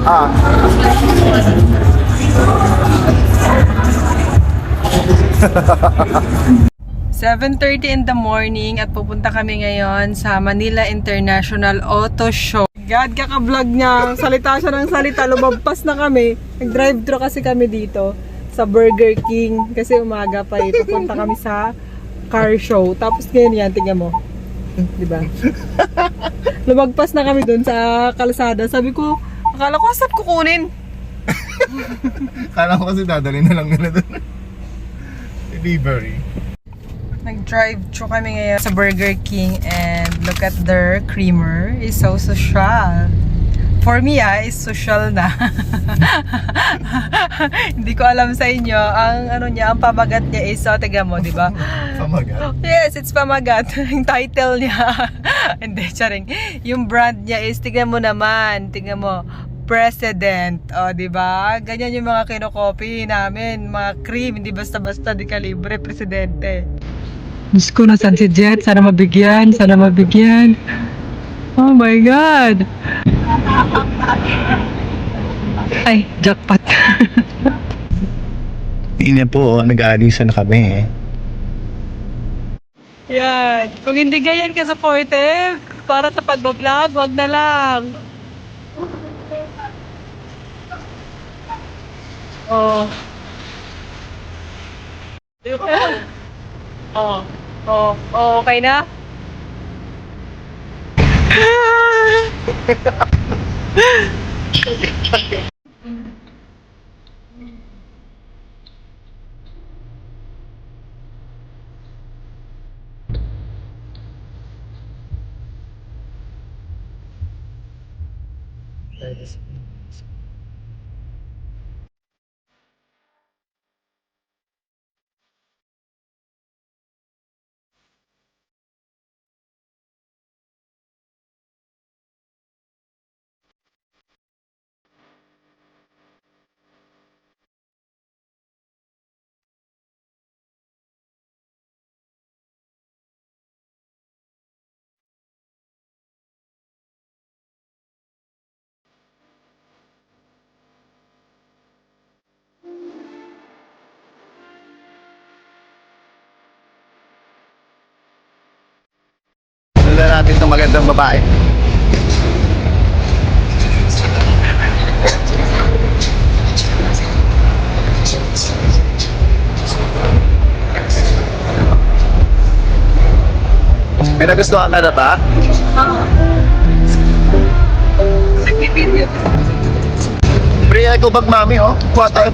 Ah. 7:30 in the morning at pupunta kami ngayon sa Manila International Auto Show. God, kaka-vlog niya. Salita siya ng salita. Lumagpas na kami. Nag-drive-thru kasi kami dito sa Burger King. Kasi umaga pa eh. Pupunta kami sa car show. Tapos ngayon yan, tingnan mo. Diba? Lumagpas na kami dun sa kalsada. Sabi ko, akala ko saan kukunin? Kala ko kasi dadali na lang nila doon. Delivery. Nag-drive-thru kami ngayon sa Burger King and look at their creamer. It's so social. For me, it's social na. Hindi ko alam sa inyo. Ang ano niya, ang pamagat niya is, tiga mo, di ba? Pamagat? Yes, it's pamagat. Yung title niya. Hindi, charing. Yung brand niya is, tignan mo naman. Tignan mo. President. O, di ba? Ganyan yung mga kinokopy namin. Mga cream. Hindi basta-basta di kalibre. Presidente. Diyos ko, nasan si Jet? Sana mabigyan. Sana mabigyan. Oh my God. Ay, jackpot. Hindi po, nag-aalisan na kami eh. Yan. Kung hindi ganyan ka supportive, para sa pag-vlog, wag na lang. Oh. Oh. Oh. Oh, okay na? Sundan natin itong magandang babae. May nagustuhan ka na ba? Priya, ikaw bag mami oh. Kuha tayo.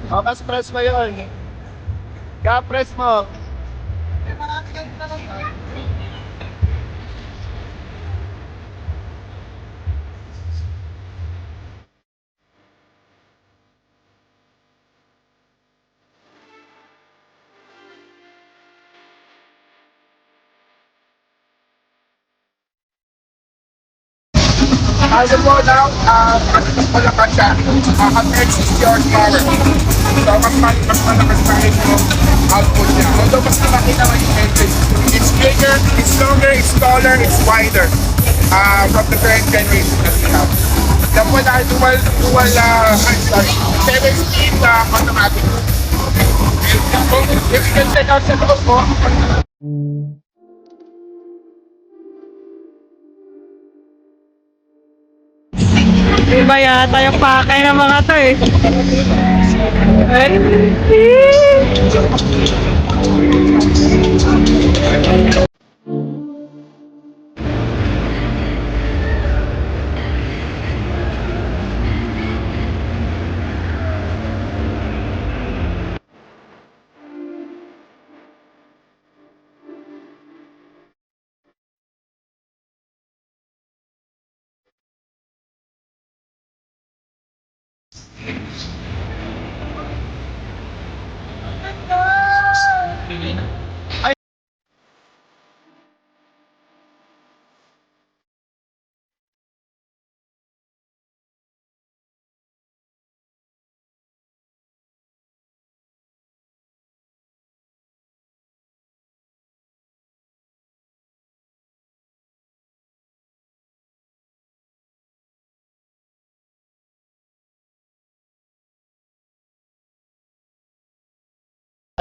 O, press mo yun. Ka-press mo. As of now, wala pa siya. Ang X is your power. So, mas malakas pa rin yung output niya. Although, mas malaki naman yung engine. It's bigger, it's longer, it's taller, it's wider. From the current generation that we have. The dual, 7-speed automatic. If you can check out sa loob mo, Iba yata yung pakay ng mga to eh. Ay.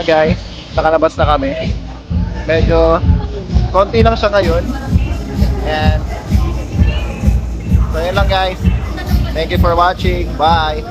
Guys, nakalabas na kami. Medyo konti lang siya ngayon. And so yun lang guys. Thank you for watching. Bye.